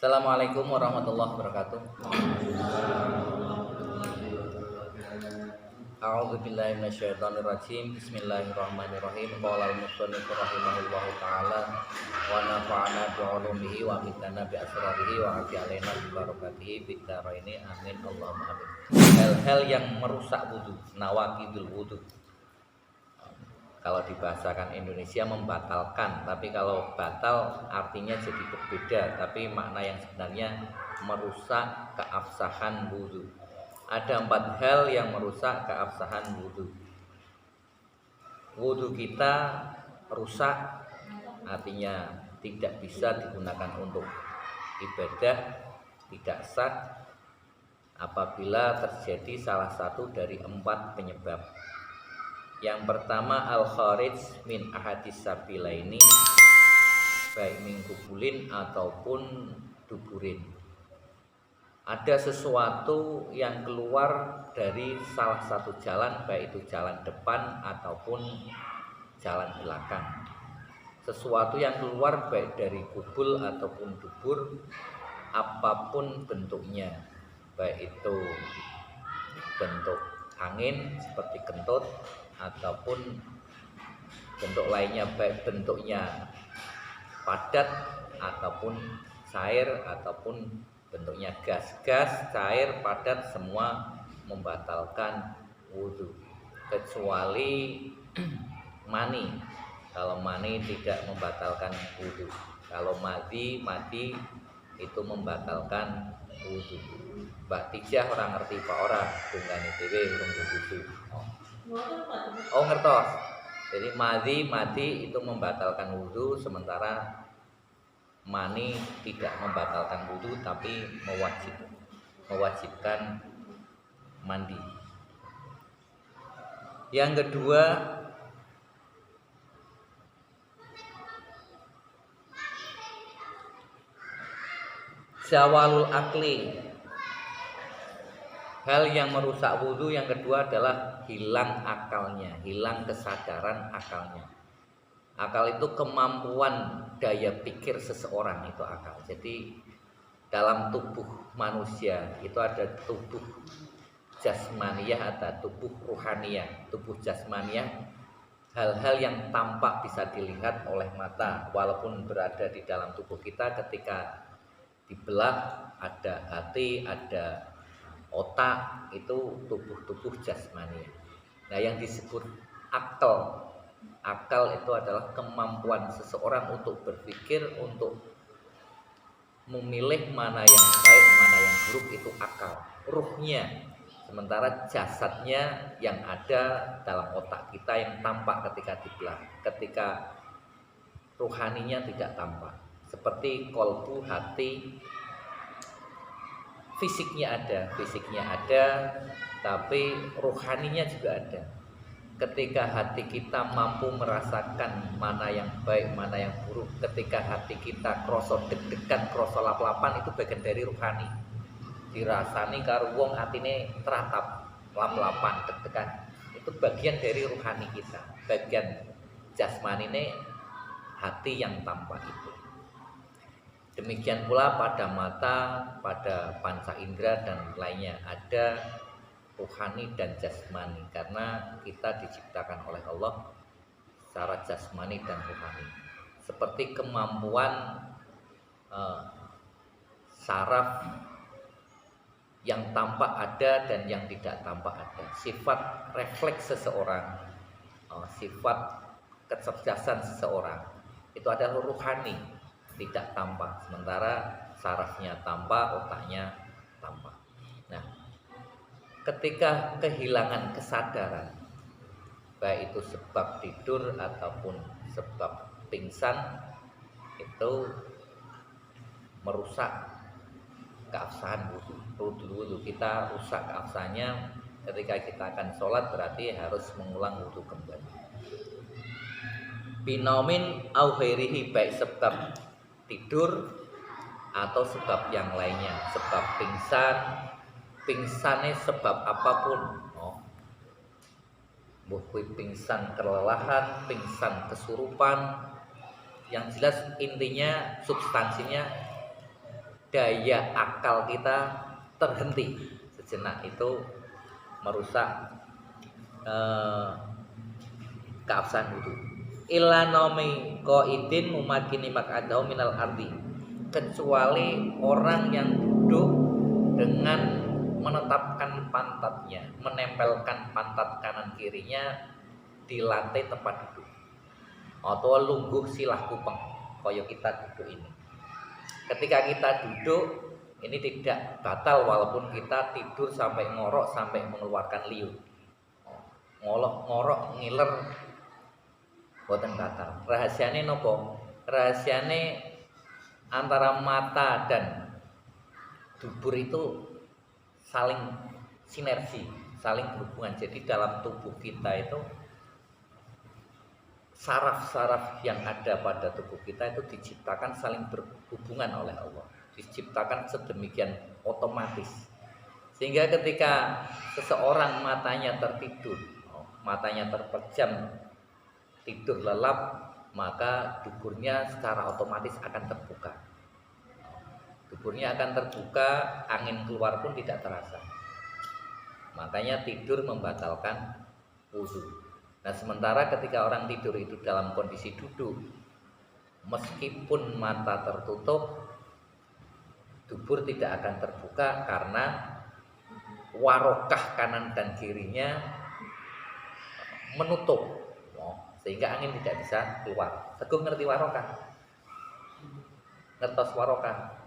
Assalamualaikum warahmatullahi wabarakatuh. A'udzu billahi minasyaitonir rajim. Bismillahirrahmanirrahim. Qala al-musannif rahimahullahu taala wa nafa'ana bi 'ulumihi wa mitana bi asrarihi wa afi alaina bi barakatihi fid dharaini amin Allahumma amin. Hal-hal yang merusak wudu, nawaqidul wudu. Kalau dibahasakan Indonesia membatalkan, tapi kalau batal artinya jadi berbeda, tapi makna yang sebenarnya merusak keabsahan wudu. Ada 4 hal yang merusak keabsahan wudu. Wudu kita rusak, artinya tidak bisa digunakan untuk ibadah, tidak sah apabila terjadi salah satu dari 4 penyebab. Yang pertama al-kharij min ahadis sabilaini, baik min kubulin ataupun duburin. Ada sesuatu yang keluar dari salah satu jalan, baik itu jalan depan ataupun jalan belakang. Sesuatu yang keluar baik dari kubul ataupun dubur, apapun bentuknya, baik itu bentuk angin seperti kentut ataupun bentuk lainnya, baik bentuknya padat ataupun cair ataupun bentuknya gas, cair, padat, semua membatalkan wudhu kecuali mani. Kalau mani tidak membatalkan wudhu. Kalau madi itu membatalkan wudhu. Mbak Tijah orang ngerti Pak ora dungane dhewe urung wudhu. Oh ngertos. Jadi madi itu membatalkan wudhu, sementara mani tidak membatalkan wudhu tapi mewajibkan mandi. Yang kedua zawalul akli. Hal yang merusak wudhu yang kedua adalah hilang akalnya, hilang kesadaran akalnya. Akal itu kemampuan daya pikir seseorang, itu akal. Jadi dalam tubuh manusia itu ada tubuh jasmaniyah, ada tubuh ruhaniyah. Tubuh jasmaniyah hal-hal yang tampak bisa dilihat oleh mata, walaupun berada di dalam tubuh kita. Ketika dibelah ada hati, ada otak, itu tubuh jasmaniyah. Nah, yang disebut akal itu adalah kemampuan seseorang untuk berpikir, untuk memilih mana yang baik, mana yang buruk, itu akal, ruhnya. Sementara jasadnya yang ada dalam otak kita yang tampak ketika dibelah, ketika ruhaninya tidak tampak. Seperti kolbu, hati, fisiknya ada, tapi ruhaninya juga ada. Ketika hati kita mampu merasakan mana yang baik, mana yang buruk, ketika hati kita kroso deg-degan, kroso lap-lapan, itu bagian dari ruhani. Dirasani karo wong atine teratap, lap-lapan, deg-degan, itu bagian dari ruhani kita. Bagian jasmani ini hati yang tampak itu. Demikian pula pada mata, pada panca indera dan lainnya ada ruhani dan jasmani, karena kita diciptakan oleh Allah secara jasmani dan ruhani. Seperti kemampuan saraf yang tampak ada dan yang tidak tampak ada. Sifat refleks seseorang, sifat kecerdasan seseorang, itu adalah ruhani, tidak tampak. Sementara sarafnya tampak, otaknya tampak. Nah, ketika kehilangan kesadaran, baik itu sebab tidur ataupun sebab pingsan, itu merusak keabsahan wudhu. Kita rusak keabsahannya. Ketika kita akan sholat berarti harus mengulang wudhu kembali. Binomin au ghairihi, baik sebab tidur atau sebab yang lainnya, sebab pingsannya sebab apapun, pingsan kelelahan, pingsan kesurupan, yang jelas intinya substansinya daya akal kita terhenti sejenak, itu merusak keabsahan wudu. Illa nomi qaidin mumakini mak'adahu minal ardi, kecuali orang yang duduk dengan menetapkan pantatnya, menempelkan pantat kanan kirinya di lantai tempat duduk, atau lungguh silah kupeng kaya kita duduk ini. Ketika kita duduk ini tidak batal walaupun kita tidur sampai ngorok, sampai mengeluarkan liur, ngorok ngiler, boten batal. Rahasiane nopo? Rahasiane antara mata dan dubur itu saling sinergi, saling berhubungan. Jadi dalam tubuh kita itu saraf-saraf yang ada pada tubuh kita itu diciptakan saling berhubungan oleh Allah, diciptakan sedemikian otomatis, sehingga ketika seseorang matanya tertidur, matanya terpejam, tidur lelap, maka duburnya secara otomatis akan terbuka. Duburnya akan terbuka, angin keluar pun tidak terasa. Makanya tidur membatalkan wudu. Nah, sementara ketika orang tidur itu dalam kondisi duduk, meskipun mata tertutup, dubur tidak akan terbuka karena warokah kanan dan kirinya menutup, sehingga angin tidak bisa keluar. Teguh ngerti warokah? Ngertos warokah?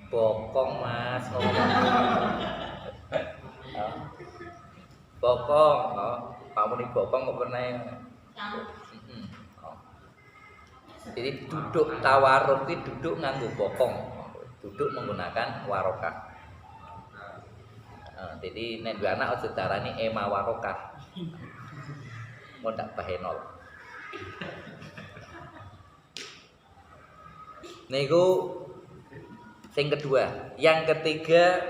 Bokong mas, bokong, kamu nih bokong kok pernah? Jadi duduk tawaruk itu duduk nganggo bokong, duduk menggunakan warokah. Jadi nek dua anak aja darani ema warokah, mau tak bahenol. Niku sing kedua. Yang ketiga,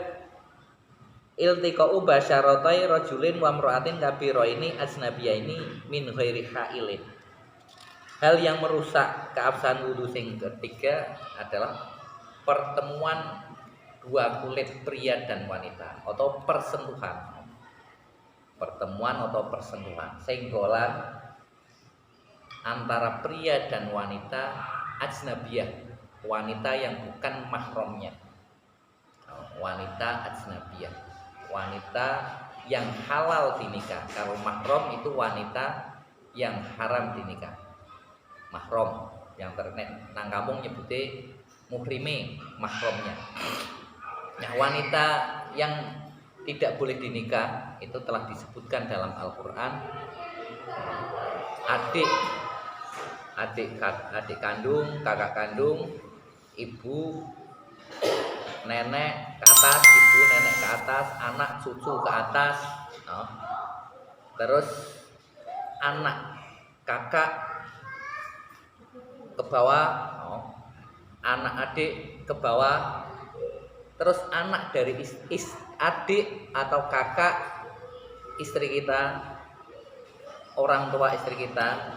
iltiqa'u basyaratai rajulin wa imra'atin kabiraini ajnabiyaini min ghairi hailin. Hal yang merusak keabsahan wudu sing ketiga adalah pertemuan dua kulit pria dan wanita atau persentuhan. Pertemuan atau persentuhan, senggolan antara pria dan wanita ajnabiyah, wanita yang bukan mahramnya. Wanita ajnabiyah, wanita yang halal dinikah. Kalau mahram itu wanita yang haram dinikah. Mahram yang ternek nang kampung nyebute muhrime, mahramnya. Nah, wanita yang tidak boleh dinikah itu telah disebutkan dalam Al-Qur'an. Adik kandung, kakak kandung, ibu, nenek ke atas, ibu nenek ke atas, anak cucu ke atas, terus anak kakak ke bawah, anak adik ke bawah, terus anak dari adik atau kakak istri kita, orang tua istri kita.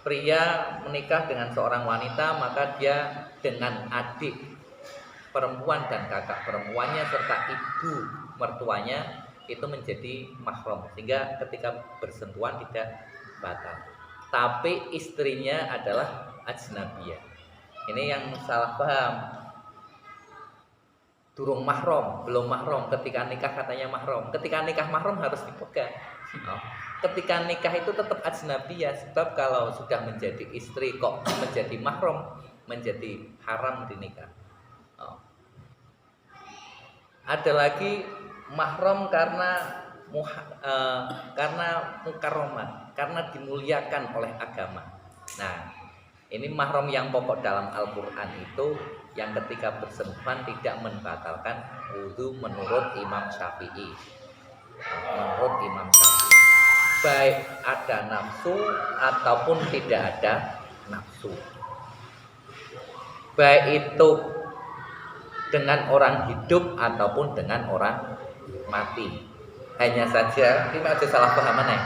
Pria menikah dengan seorang wanita, maka dia dengan adik perempuan dan kakak perempuannya serta ibu mertuanya itu menjadi mahram, sehingga ketika bersentuhan tidak batal. Tapi istrinya adalah ajnabiyah. Ini yang salah paham. Durung mahram, belum mahram. Ketika nikah katanya mahram. Ketika nikah mahram harus dipegang. Ketika nikah itu tetap ajnabiyah, sebab kalau sudah menjadi istri kok menjadi mahram, menjadi haram dinikah. Ada lagi mahram karena mukarramah, karena dimuliakan oleh agama. Nah, ini mahram yang pokok dalam Al-Qur'an itu yang ketika bersentuhan tidak membatalkan wudu menurut Imam Syafi'i. Menurut Imam Syafi'i, baik ada nafsu ataupun tidak ada nafsu, baik itu dengan orang hidup ataupun dengan orang mati. Hanya saja ini ada salah pahaman ya.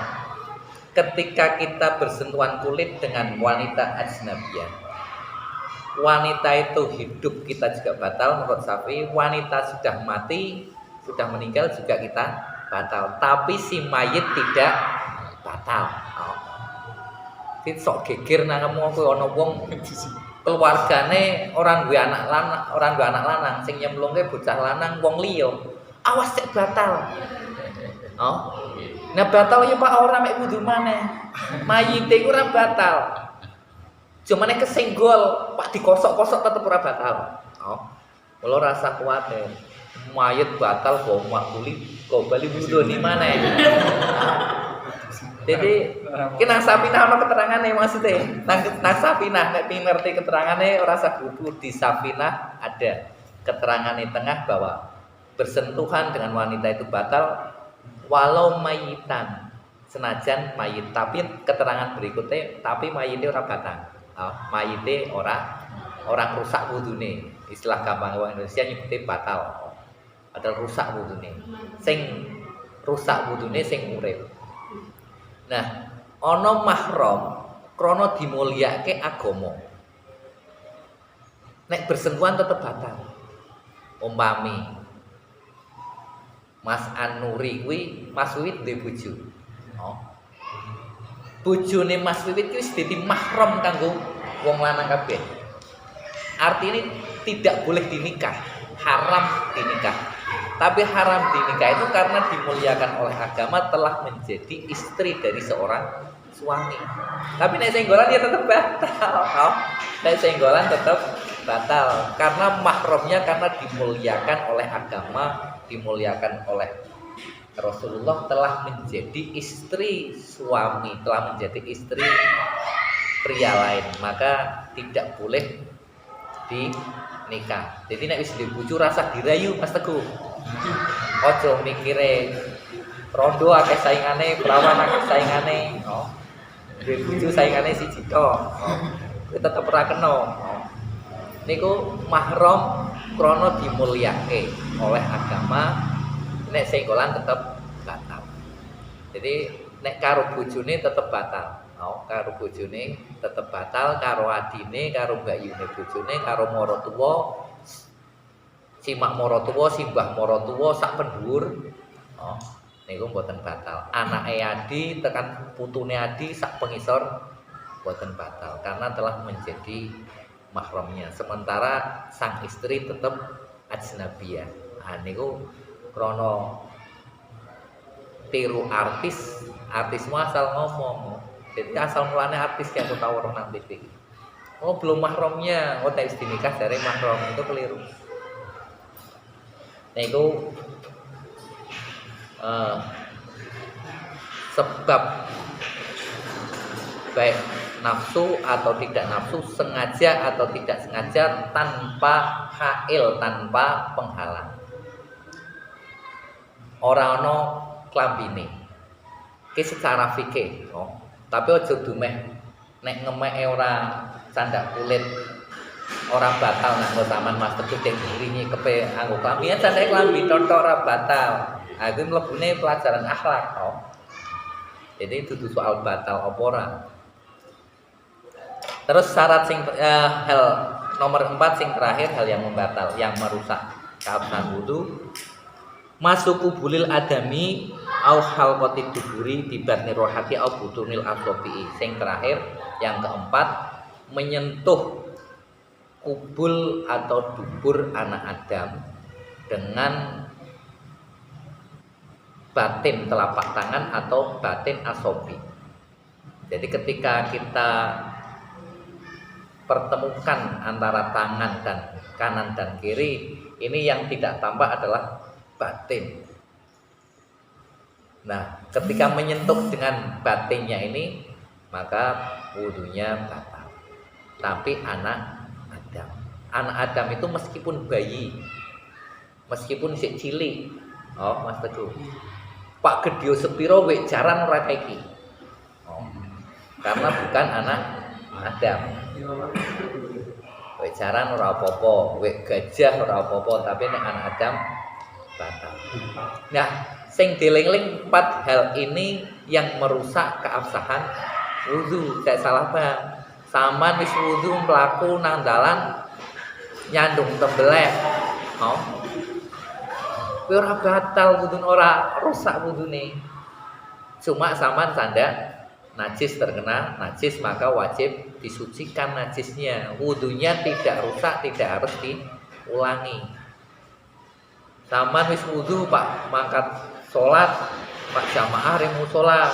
Ketika kita bersentuhan kulit dengan wanita ajnabiyah, wanita itu hidup kita juga batal menurut Syafi'i, wanita sudah mati, sudah meninggal juga kita batal, tapi si mayit tidak batal. Jadi sok geger nang kamu ana wong keluargane orang duwe anak lanang, sing nyemplungke bocah lanang wong liya. Awas cek batal. Nah batal ya Pak ora mek wudu maneh. Mayite iku ora batal. Cumane kesenggol, Pak dikosok-kosok tetep ora batal. Kula rasa kuwatir. Mayit batal kok makuli, kok bali wudune maneh. Jadi kena Safinah ana keterangane maksudnya. Nang Safinah nek ngerti keterangane ora usah kudu di Safinah ada keterangan di tengah bahwa bersentuhan dengan wanita itu batal walau mayitan, senajan mayit, tapi keterangan berikutnya tapi mayite ora batal. Mayite orang rusak wudune. Istilah gampang wong Indonesia nyebute batal. Padahal rusak wudune. Sing rusak wudune sing urip. Nah, ana mahram krana dimulyakake agama. Nek bersentuhan tetep batal. Umpami Mas Anuri kuwi Mas Wiwit duwe bojo. Bojone Mas Wiwit kuwi wis dadi mahram kanggo wong lanang kabeh. Artinya tidak boleh dinikah, haram dinikah. Tapi haram dinikah itu karena dimuliakan oleh agama telah menjadi istri dari seorang suami. Tapi nek senggolan ya tetap batal. Nek senggolan tetap batal karena mahramnya karena dimuliakan oleh agama, dimuliakan oleh Rasulullah telah menjadi istri suami, telah menjadi istri pria lain, maka tidak boleh dinikah. Jadi nek wis dibujuk rasa dirayu Mas Teguh. Ojo mikire rondo akeh saingane, perawan akeh saingane, duwe bojo saingane siji tok. Kuwi tetep ora kena. Niku mahram krana dimulyake oleh agama, nek senggolan tetep batal. Jadi nek karo bojone tetep batal. Karo bojone tetep batal, karo adine, karo mbayune bojone, karo maratuwa, simak maratuwa, simbah maratuwa sak pendhuwur. Niku mboten batal. Anake adi tekan putune adi sak pengisor mboten batal karena telah menjadi mahramnya. Sementara sang istri tetap ajnabiyah. Niku krana tiru artis semua asal ngomong. Jadi asal mulanya artis yang aku tahu orang TV. Belum mahramnya, tak istinikah dari mahram itu keliru. Nah itu sebab baik nafsu atau tidak nafsu, sengaja atau tidak sengaja, tanpa hail, tanpa penghalang. Orang ono klambine. Ki secara fikih, tapi aja dumeh nek ngemeke ora candak kulit, ora batal nganggo taman Mas Teguh dek ngiringi kepe anggo klambi ya candak klambi tontok ora batal. Iku mlebune pelajaran akhlak, Jadi itu soal batal apa ora. Terus syarat sing hal nomor 4 sing terakhir, hal yang membatal, yang merusak keabsahan wudu, masuk kubulil adami au halqati duburi tibatni rohati au butunil asobi. Sing terakhir yang keempat, menyentuh kubul atau dubur anak Adam dengan batin telapak tangan atau batin asobi. Jadi ketika kita pertemukan antara tangan dan kanan dan kiri, ini yang tidak tampak adalah batin. Nah, ketika menyentuh dengan batinnya ini, maka wudunya batal. Tapi anak Adam itu meskipun bayi, meskipun si cilik, Mas Teguh, Pak Gedio sepiro wek jaran ora iki. Karena bukan anak Adam. Wek jaran ora apa-apa, wek gajah ora apa-apa, tapi nek anak Adam batal. Nah, sing dieling-eling 4 hal ini yang merusak keabsahan wudu. Saya salah paham. Saman wis wudu mlaku nang dalan nyandung tembeleh. Oh. Kuwi ora batal wudune, ora rusak wudune. Cuma saman sandak najis, terkena najis maka wajib disucikan najisnya. Wudunya tidak rusak, tidak harus diulangi. Saman wis wudu Pak, mangkat salat, Pak jamaah remu salat.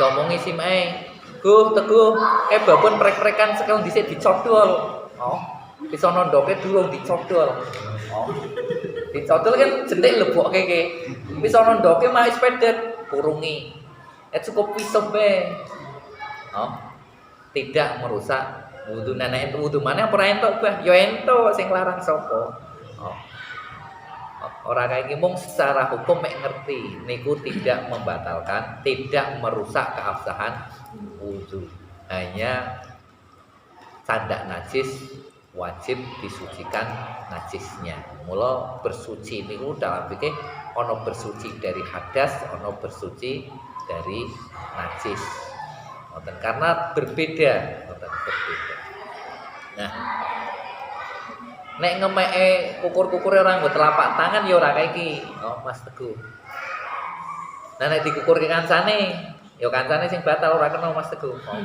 Domongi simake, "Guh, teguh, babon prek-prekan sekel dhisik dicodol." Oh, iso nondoke durung dicodol. Oh. Dicodol kan jentik lebokke iki. Iso nondoke mak sepedet purungi. Cukup pisau be. Oh. Tidak merusak wudu. Nenek itu wudu mana ora entuk, Bah? Ya entuk, sing larang sapa? Oh. Orang kayak gini secara hukum mek ngerti niku tidak membatalkan, tidak merusak keabsahan wudu. Hanya candak najis wajib disucikan najisnya. Mula bersuci niku dalam fikih ono bersuci dari hadas, ono bersuci dari najis. Karena berbeda. Nah, nek ngemeke kukur-kukure ora nggo telapak tangan ya ora kae iki. Oh, Mas Teguh. Nah, nek dikukur ke kancane, ya kancane sing batal ora kena Mas Teguh. Oh.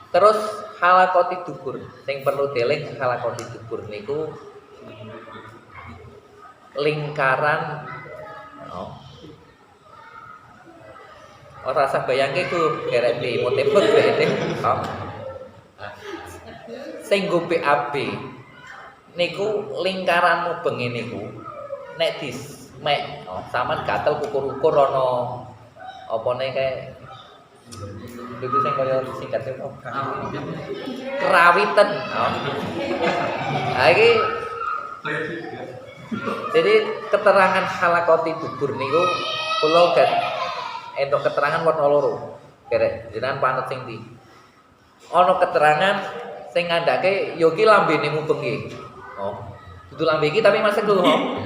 Terus halaqati dubur. Sing perlu dieling halaqati dubur niku lingkaran ora usah bayangke ku gerek di motebot wae. Oh. Sing nggo BAB niku lingkaran mubeng niku nek dismek sampean gatel kukur-kukur ana opone kae itu sing kaya singkat itu kerawiten. Iki jadi keterangan halaqati dubur niku kula gak entuk keterangan warna loro. Gerek jenengan panut sing ndi? Ana keterangan sing ngandhake ya iki lambene mubeng iki. Oh, dudu lambe iki tapi Mas Teguh,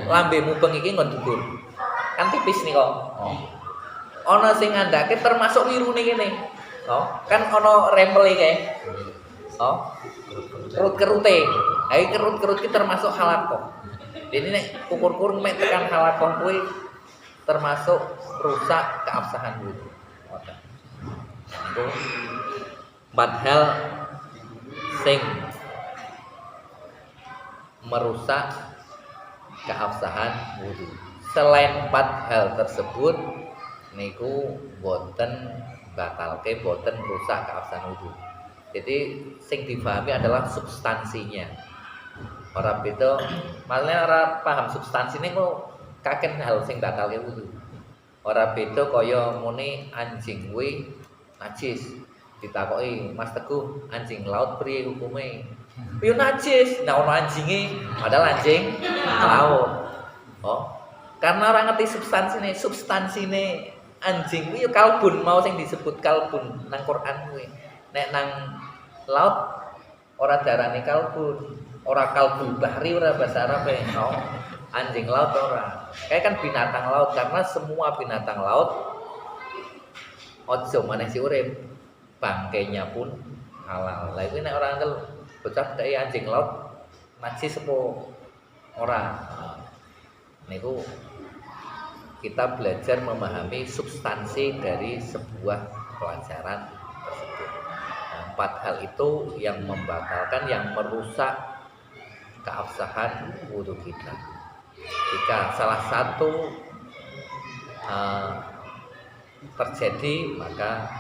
lambe mubeng iki nggon dhuwur. Kan tipis nih kok. Oh. Ana sing ngandhake termasuk wirune kene. Oh, kan ana rempele kae. Oh. Kerut-kerute. Ha iki kerut-kerut iki termasuk halaqah. Jadi nek kukur-kukur mek tekan halaqah kuwi termasuk rusak keabsahan wudu. Itu 4 hal sing merusak keabsahan wudu. Selain 4 hal tersebut niku boten batalke, boten rusak keabsahan wudu. Jadi sing dipahami adalah substansinya. Ora beda, maksudnya ora paham substansine kok kaken hal sing batalke wudu. Ora beda kaya muni anjing kuwi najis. Ditakoki, "Mas Teguh, anjing laut priye hukume?" "Ya najis." Nah ono anjinge, padahal anjing laut. Oh, karena orang ngerti substansine anjing kuwi ya kalbun, mau sing disebut kalbun nang Quran kuwi. Nek nang laut ora darane kalbun, ora kalbul bahri ora bahasa Arab e. Oh, anjing laut ora. Kayak kan binatang laut, karena semua binatang laut ojo maneh si urip, bangkainya pun halal. Lah iki nek ora ngel bocah dek anjing laut najis apa ora. Niku kita belajar memahami substansi dari sebuah pelajaran tersebut. Nah, 4 hal itu yang membatalkan, yang merusak keabsahan wudu kita. Jika salah satu terjadi, maka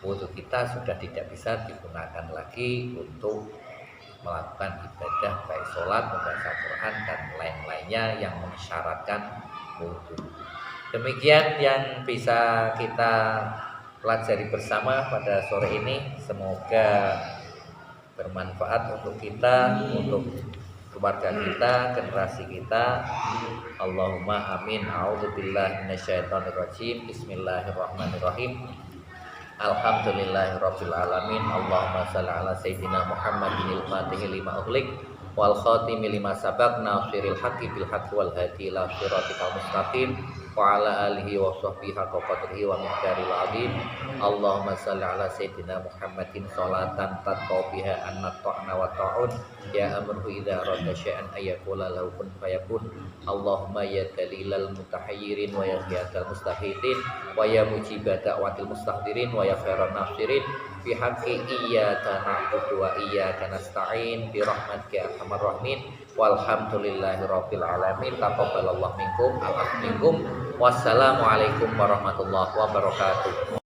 wudu kita sudah tidak bisa digunakan lagi untuk melakukan ibadah baik sholat, membaca Quran dan lain-lainnya yang mensyaratkan wudu. Demikian yang bisa kita pelajari bersama pada sore ini. Semoga bermanfaat untuk kita, untuk keluarga kita, generasi kita. Allahumma amin. A'udzubillahi minasyaitonirrajim. Bismillahirrahmanirrahim. Alhamdulillahirabbil alamin. Allahumma shalli ala sayyidina Muhammadinil fatihi lima ughliq wal khatimi lima sabaq nasiril haqqi bil haqqi wal hadi ila siratikal mustaqim wa ala alihi wa sahbihi haqqa qadrihi wa miqdaril azim. Allahumma shalli ala sayyidina Muhammadin sholatan tatqau biha anna ta'na wa ta'un ya amruhu idza arada syai'an ayyaqula lahu kun fayakun. Allahumma ya dalilal mutahayyirin wa ya ghiyadal mustahidin wa ya mujibah da'watil mustahdirin wa ya khairan nasirin bi haqqi iyyaka na'budu wa iyyaka nasta'in bi rahmatika arhamar rahimin. Walhamdulillahi rabbil alamin. Taqabbalallahu minkum minkum. Wassalamualaikum warahmatullahi wabarakatuh.